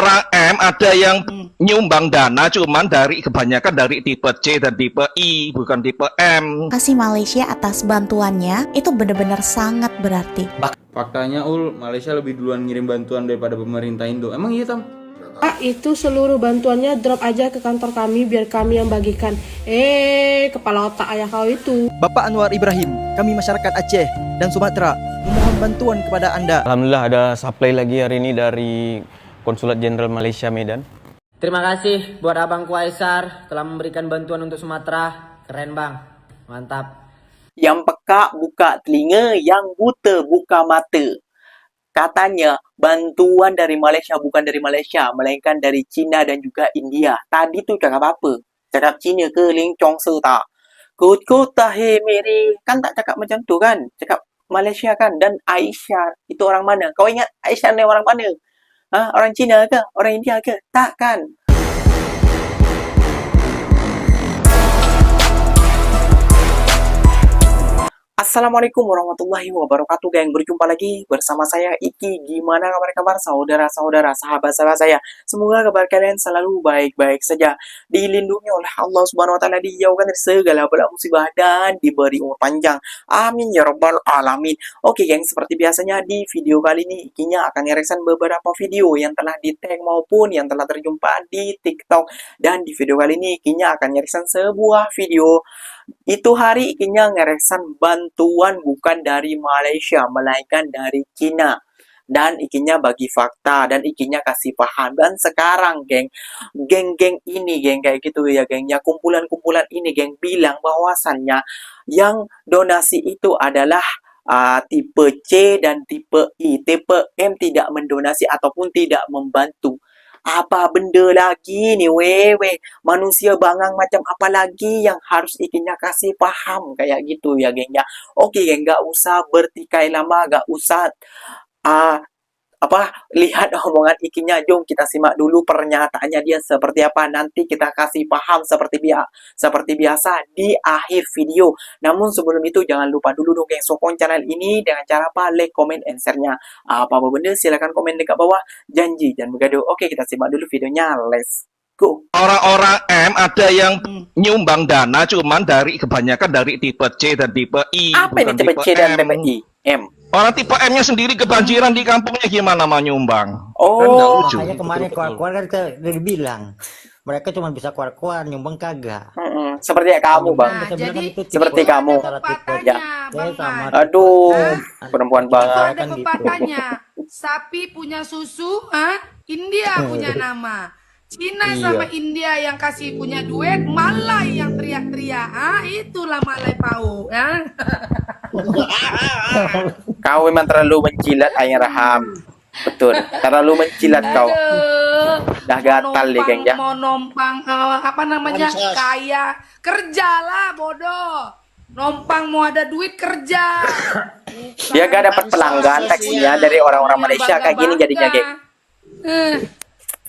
Orang-orang M ada yang nyumbang dana cuman kebanyakan dari tipe C dan tipe I, bukan tipe M. Kasih Malaysia atas bantuannya itu benar-benar sangat berarti. Faktanya Malaysia lebih duluan ngirim bantuan daripada pemerintah Indo. Emang iya Tam? Itu seluruh bantuannya drop aja ke kantor kami biar kami yang bagikan. Kepala otak ayah kau itu. Bapak Anwar Ibrahim, kami masyarakat Aceh dan Sumatera memohon bantuan kepada Anda. Alhamdulillah ada supply lagi hari ini dari Konsulat Jenderal Malaysia Medan. Terima kasih buat Abang Kuaisar telah memberikan bantuan untuk Sumatera. Keren bang, mantap. Yang peka buka telinga, yang buta buka mata. Katanya bantuan dari Malaysia bukan dari Malaysia, melainkan dari China dan juga India. Tadi tu cakap apa? Cakap China ke Ling Chong Se tak? Kut tahe meri. Kan tak cakap macam tu kan? Cakap Malaysia kan? Dan Aisyah itu orang mana? Kau ingat Aisyah ni orang mana? Orang Cina ke? Orang India ke? Tak kan? Assalamualaikum warahmatullahi wabarakatuh, geng. Berjumpa lagi bersama saya Iki. Gimana kabar saudara-saudara, sahabat-sahabat saya? Semoga kabar kalian selalu baik-baik saja, dilindungi oleh Allah Subhanahu wa taala, dijauhkan dari segala bala musibah dan diberi umur panjang. Amin ya rabbal alamin. Oke, geng, seperti biasanya di video kali ini Ikinya akan ngereaction beberapa video yang telah di-tag maupun yang telah terjumpa di TikTok. Dan di video kali ini Ikinya akan ngereaction sebuah video. Itu hari Ikinya ngereaction bantuan bukan dari Malaysia, melainkan dari China. Dan Ikinya bagi fakta, dan Ikinya kasih paham. Dan sekarang, geng ini, kayak gitu ya, geng. Ya, kumpulan-kumpulan ini, geng, bilang bahwasannya yang donasi itu adalah tipe C dan tipe I. Tipe M tidak mendonasi ataupun tidak membantu. Apa benda lagi ni weh? Manusia bangang macam apa lagi yang harus Ikinya kasih paham kayak gitu ya, geng ya. Oke, geng, gak usah bertikai lama, gak usah lihat omongan Ikinya. Jom kita simak dulu pernyataannya dia seperti apa. Nanti kita kasih paham seperti biasa di akhir video. Namun sebelum itu jangan lupa dulu dong, geng, sokong channel ini dengan cara apa? Like, comment, and share-nya. Apa-apa benda silahkan komen dekat bawah. Janji jangan bergaduh. Oke, kita simak dulu videonya. Let's go. Orang-orang M ada yang nyumbang dana cuman kebanyakan dari tipe C dan tipe I, Apa ini bukan tipe C dan tipe M. I? M. Orang tipe M-nya sendiri kebanjiran di kampungnya, gimana mau nyumbang? Oh, makanya kemarin keluar-keluar kan kita udah bilang mereka cuma bisa keluar-keluar, nyumbang kagak. seperti kamu, Bang. Jadi Seperti kamu. pepatahnya, Bang sama. Man. Aduh, perempuan Itu banget. ada pepatahnya. Sapi punya susu, India punya nama. Cina sama India yang kasih punya duit, Malai yang teriak-teriak. Itulah Malai Pau, ya. Kau memang terlalu mencilat, Ayah Raham. Betul, terlalu mencilat kau. Dah gatal nih, geng ya. Mau numpang kaya, kerjalah bodoh. Numpang mau ada duit kerja. Dia gak dapat pelanggan taksinya dari orang-orang Malaysia kayak gini jadinya, geng.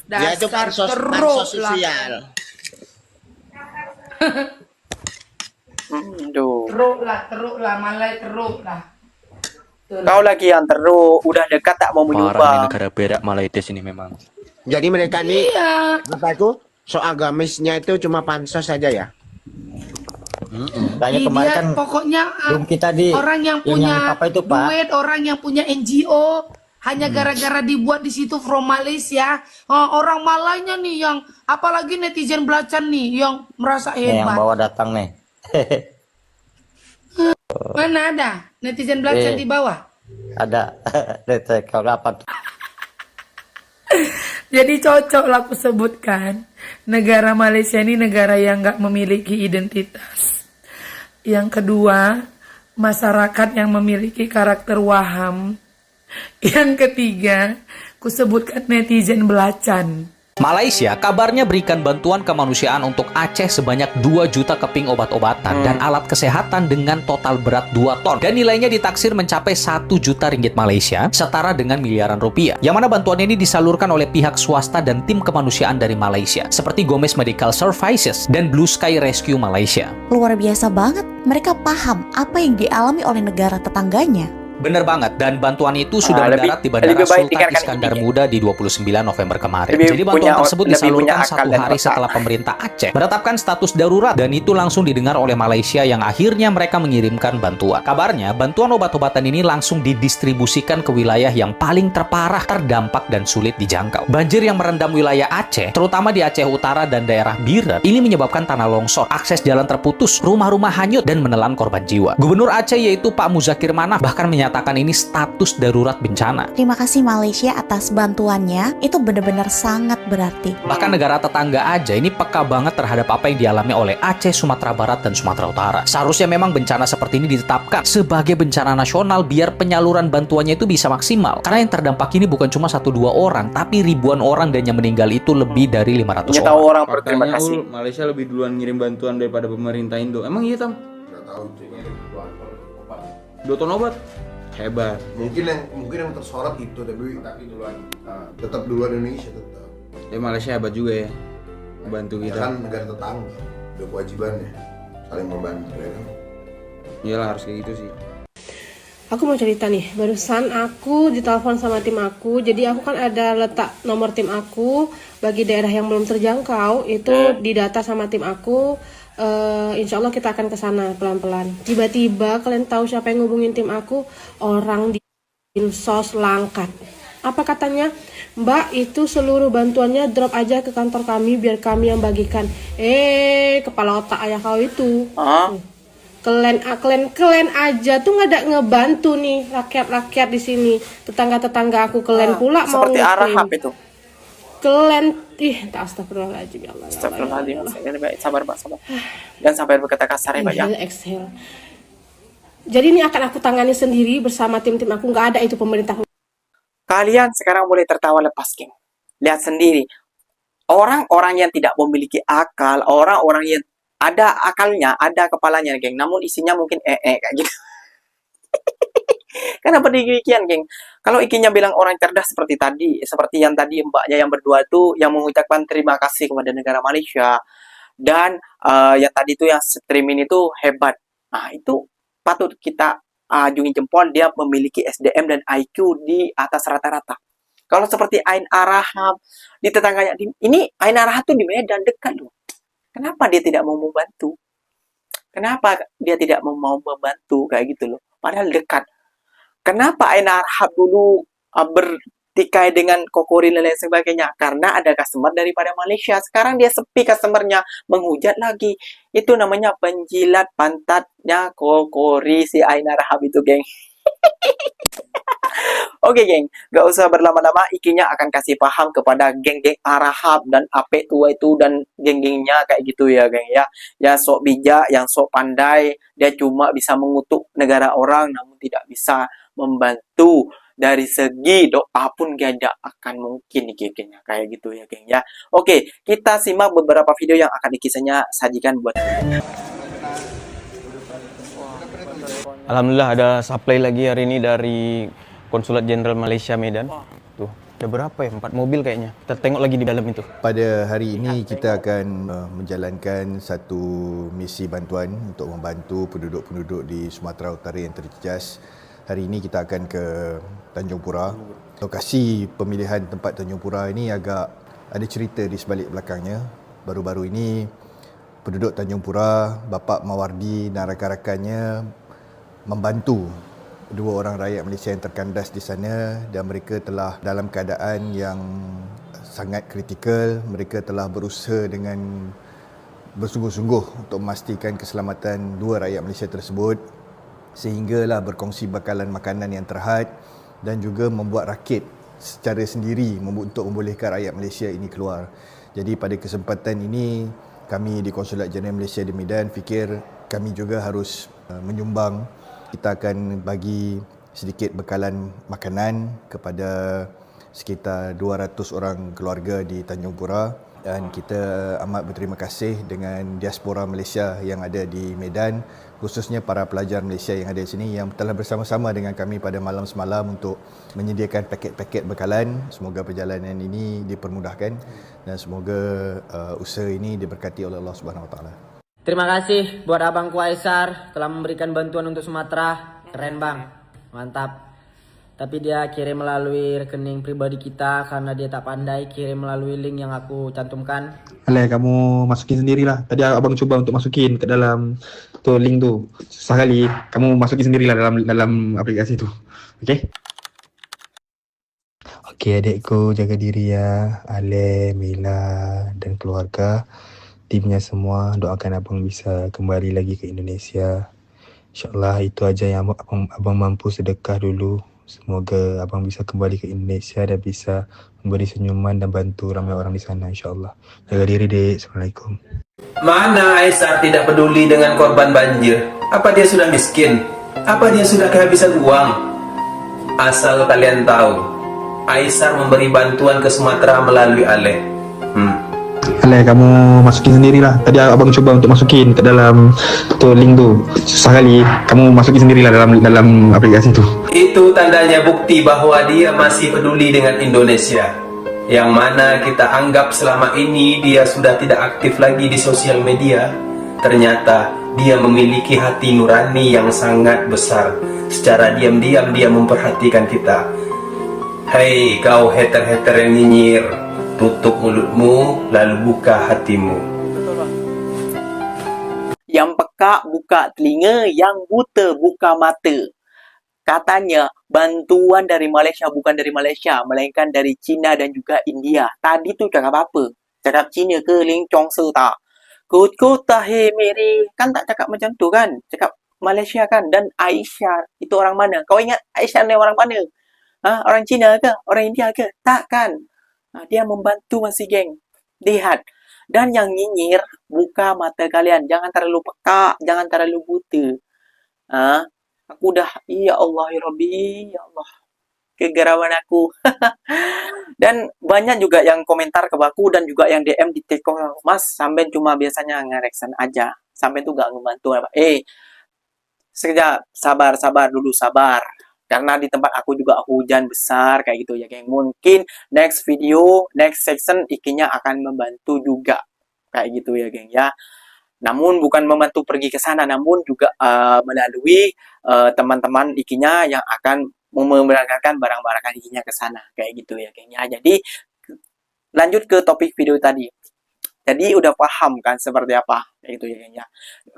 Dia itu pansos sosial. Teruk lah, Malai teruk lah. Kau lagi yang teruk, udah dekat tak mau Parah nih menyumbang. negara berak Malaitis ini memang. Jadi mereka ini apa itu? So agamisnya itu cuma pansos saja ya. Kayaknya kemarin kan pokoknya kita orang yang punya apa itu, Pak? duit, orang yang punya NGO hanya gara-gara dibuat di situ from Malaysia. Orang Malaynya nih yang apalagi netizen belacan nih yang merasa yang hebat. bawa datang nih. Mana ada netizen belacan di bawah? Ada. Kalau apa? Jadi cocok lah aku sebutkan, negara Malaysia ini negara yang nggak memiliki identitas. Yang kedua, masyarakat yang memiliki karakter waham. Yang ketiga, ku sebutkan netizen belacan. Malaysia kabarnya berikan bantuan kemanusiaan untuk Aceh sebanyak 2 juta keping obat-obatan dan alat kesehatan dengan total berat 2 ton. Dan nilainya ditaksir mencapai 1 juta ringgit Malaysia, setara dengan miliaran rupiah. Yang mana bantuan ini disalurkan oleh pihak swasta dan tim kemanusiaan dari Malaysia, seperti Gomez Medical Services dan Blue Sky Rescue Malaysia. Luar biasa banget, mereka paham apa yang dialami oleh negara tetangganya. Bener banget, dan bantuan itu sudah mendarat di Bandara Sultan Iskandar Muda di 29 November kemarin. Jadi bantuan tersebut disalurkan 1 hari setelah pemerintah Aceh menetapkan status darurat, dan itu langsung didengar oleh Malaysia yang akhirnya mereka mengirimkan bantuan. Kabarnya, bantuan obat-obatan ini langsung didistribusikan ke wilayah yang paling terparah, terdampak, dan sulit dijangkau. Banjir yang merendam wilayah Aceh, terutama di Aceh Utara dan daerah Biret, ini menyebabkan tanah longsor, akses jalan terputus, rumah-rumah hanyut, dan menelan korban jiwa. Gubernur Aceh yaitu Pak Muzakir Manaf bahkan menyatakan ini status darurat bencana. Terima kasih Malaysia atas bantuannya, itu benar-benar sangat berarti. Bahkan negara tetangga aja ini peka banget terhadap apa yang dialami oleh Aceh, Sumatera Barat, dan Sumatera Utara. Seharusnya memang bencana seperti ini ditetapkan sebagai bencana nasional biar penyaluran bantuannya itu bisa maksimal. Karena yang terdampak ini bukan cuma 1-2 orang, tapi ribuan orang, dan yang meninggal itu lebih dari 500 orang. Faktanya Malaysia lebih duluan ngirim bantuan daripada pemerintah Indo. Emang iya, Tam? Nggak tahu, ceknya 2 ton obat. Hebat. Mungkin yang tersorot itu, tapi duluan tetap duluan Indonesia tetap. Ya Malaysia hebat juga ya, membantu kita. Kan negara tetangga, udah kewajibannya saling membantu ya kan. Iyalah, harus kayak gitu sih. Aku mau cerita nih, barusan aku ditelepon sama tim aku, jadi aku kan ada letak nomor tim aku, bagi daerah yang belum terjangkau, itu didata sama tim aku. Insya Allah kita akan ke sana pelan-pelan. Tiba-tiba kalian tahu siapa yang ngubungin tim aku? Orang di Dinsos Langkat. Apa katanya? Mbak, itu seluruh bantuannya drop aja ke kantor kami biar kami yang bagikan. Kepala otak ayah kau itu. Kalian aja tuh nggak ada ngebantu nih rakyat-rakyat di sini. Tetangga-tetangga aku kalian pula mau seperti Arahap itu. Kalian astagfirullahaladzim ya Allah. Astagfirullahaladzim. Sabar, Pak, sabar. Dan sampai berkata kasar ya, Pak ya. Exhale. Jadi ini akan aku tangani sendiri bersama tim-tim aku, nggak ada itu pemerintah. Kalian sekarang boleh tertawa lepas, geng. Lihat sendiri. Orang-orang yang tidak memiliki akal, orang-orang yang ada akalnya, ada kepalanya, geng. Namun isinya mungkin kayak gitu. Kenapa demikian, geng? Kalau ikinya bilang orang cerdas seperti yang tadi mbaknya yang berdua tuh yang mengucapkan terima kasih kepada negara Malaysia, dan yang tadi tuh yang streaming itu hebat. Nah, itu patut kita ajungi jempol, dia memiliki SDM dan IQ di atas rata-rata. Kalau seperti Ain Arahap di tetangganya, ini Ain Arahap tuh di Medan dekat loh. Kenapa dia tidak mau membantu? Kenapa dia tidak mau membantu kayak gitu loh? Padahal dekat. Kenapa Ain Arahap dulu bertikai dengan Kokori dan lain sebagainya? Karena ada customer daripada Malaysia. Sekarang dia sepi customernya, menghujat lagi. Itu namanya penjilat pantatnya Kokori si Ain Arahap itu, geng. Oke, geng, gak usah berlama-lama, ikinya akan kasih paham kepada geng-geng Arahap dan Apek tua itu dan geng-gengnya kayak gitu ya, geng ya. Ya sok bijak, yang sok pandai, dia cuma bisa mengutuk negara orang namun tidak bisa membantu dari segi doa pun gak akan mungkin nih, gengnya kayak gitu ya, geng ya. Oke, kita simak beberapa video yang akan dikisahnya sajikan buat kalian. Alhamdulillah ada supply lagi hari ini dari Konsulat Jenderal Malaysia Medan. Tuh, ada berapa ya? 4 mobil kayaknya. Kita tengok lagi di dalam itu. Pada hari ini kita akan menjalankan satu misi bantuan untuk membantu penduduk-penduduk di Sumatera Utara yang terjejas. Hari ini kita akan ke Tanjung Pura. Lokasi pemilihan tempat Tanjung Pura ini agak ada cerita di sebalik belakangnya. Baru-baru ini penduduk Tanjung Pura, Bapak Mawardi dan rakan-rakannya membantu 2 orang rakyat Malaysia yang terkandas di sana, dan mereka telah dalam keadaan yang sangat kritikal. Mereka telah berusaha dengan bersungguh-sungguh untuk memastikan keselamatan 2 rakyat Malaysia tersebut, sehinggalah berkongsi bakalan makanan yang terhad dan juga membuat rakit secara sendiri untuk membolehkan rakyat Malaysia ini keluar. Jadi pada kesempatan ini kami di Konsulat Jenderal Malaysia di Medan fikir kami juga harus menyumbang. Kita akan bagi sedikit bekalan makanan kepada sekitar 200 orang keluarga di Tanjung Pura, dan kita amat berterima kasih dengan diaspora Malaysia yang ada di Medan, khususnya para pelajar Malaysia yang ada di sini yang telah bersama-sama dengan kami pada malam semalam untuk menyediakan paket-paket bekalan. Semoga perjalanan ini dipermudahkan dan semoga usaha ini diberkati oleh Allah Subhanahu Wa Taala. Terima kasih buat Abang Kuaisar telah memberikan bantuan untuk Sumatera. Keren, Bang. Mantap. Tapi dia kirim melalui rekening pribadi kita karena dia tak pandai kirim melalui link yang aku cantumkan. Alah, kamu masukin sendirilah. Tadi abang coba untuk masukin ke dalam tuh link tuh. Susah kali. Kamu masukin sendirilah dalam aplikasi tuh. Okey? Okey adikku, jaga diri ya. Ale, Mila dan keluarga, timnya semua, doakan abang bisa kembali lagi ke Indonesia. InsyaAllah itu aja yang abang mampu sedekah dulu. Semoga abang bisa kembali ke Indonesia dan bisa memberi senyuman dan bantu ramai orang di sana, insyaAllah. Jaga diri, dek. Assalamualaikum. Mana Aisar tidak peduli dengan korban banjir? Apa dia sudah miskin? Apa dia sudah kehabisan uang? Asal kalian tahu, Aisar memberi bantuan ke Sumatera melalui Ale. Alah, kamu masukin sendirilah. Tadi abang coba untuk masukin ke dalam tuh link tuh. Susah kali. Kamu masukin sendirilah dalam aplikasi tuh. Itu tandanya bukti bahwa dia masih peduli dengan Indonesia. Yang mana kita anggap selama ini dia sudah tidak aktif lagi di sosial media. Ternyata dia memiliki hati nurani yang sangat besar. Secara diam-diam dia memperhatikan kita. Hei kau hater-hater yang nyinyir, tutup mulutmu lalu buka hatimu. Yang peka buka telinga, yang buta buka mata. Katanya bantuan dari Malaysia bukan dari Malaysia, melainkan dari China dan juga India. Tadi tu cakap apa? Cakap China ke Ling Chong Se tak? Kau tahe meri. Kan tak cakap macam tu kan? Cakap Malaysia kan? Dan Aisyah itu orang mana? Kau ingat Aisyah ni orang mana? Orang China ke? Orang India ke? Tak kan? Dia membantu masih geng. Lihat. Dan yang nyinyir, buka mata kalian. Jangan terlalu peka, jangan terlalu buta. Aku dah, ya Allah, ya Rabbi, ya Allah. Kegerawan aku. Dan banyak juga yang komentar ke aku dan juga yang DM di TikTok. Mas, sampai cuma biasanya nge-reaction aja. Sampai tu gak ngebantu apa. Sekejap, sabar dulu, sabar. Karena di tempat aku juga hujan besar kayak gitu ya, geng. Mungkin next video, next section ikinya akan membantu juga kayak gitu ya, geng ya. Namun bukan membantu pergi ke sana, namun juga melalui teman-teman ikinya yang akan memberangkatkan barang-barang ikinya ke sana kayak gitu ya, geng ya. Jadi lanjut ke topik video tadi. Jadi udah paham kan seperti apa kayak gitu ya, geng ya.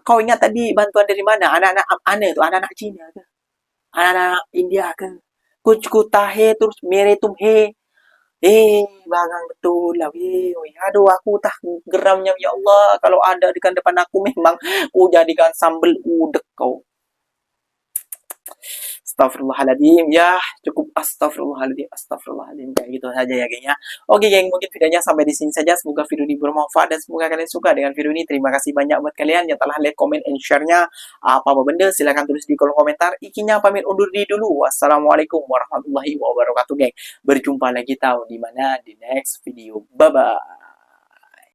Kau ingat tadi bantuan dari mana? Anak-anak mana tuh? Anak-anak Cina ke? Anak-anak India ke? Kucku tahe terus mere tumhe. Bagang betul lah. Aduh, aku tak geramnya ya Allah. Kalau ada di depan aku memang aku jadikan sambal udek kau. Astagfirullahaladzim. Ya, cukup astagfirullahaladzim. Kayak gitu saja ya, geng ya. Oke, geng, mungkin videonya sampai di sini saja. Semoga video ini bermanfaat dan semoga kalian suka dengan video ini. Terima kasih banyak buat kalian yang telah like, comment, and share-nya. Apa-apa benda, silahkan tulis di kolom komentar. Ikinya pamit undur diri dulu. Wassalamualaikum warahmatullahi wabarakatuh, geng. Berjumpa lagi tahu di mana di next video. Bye-bye.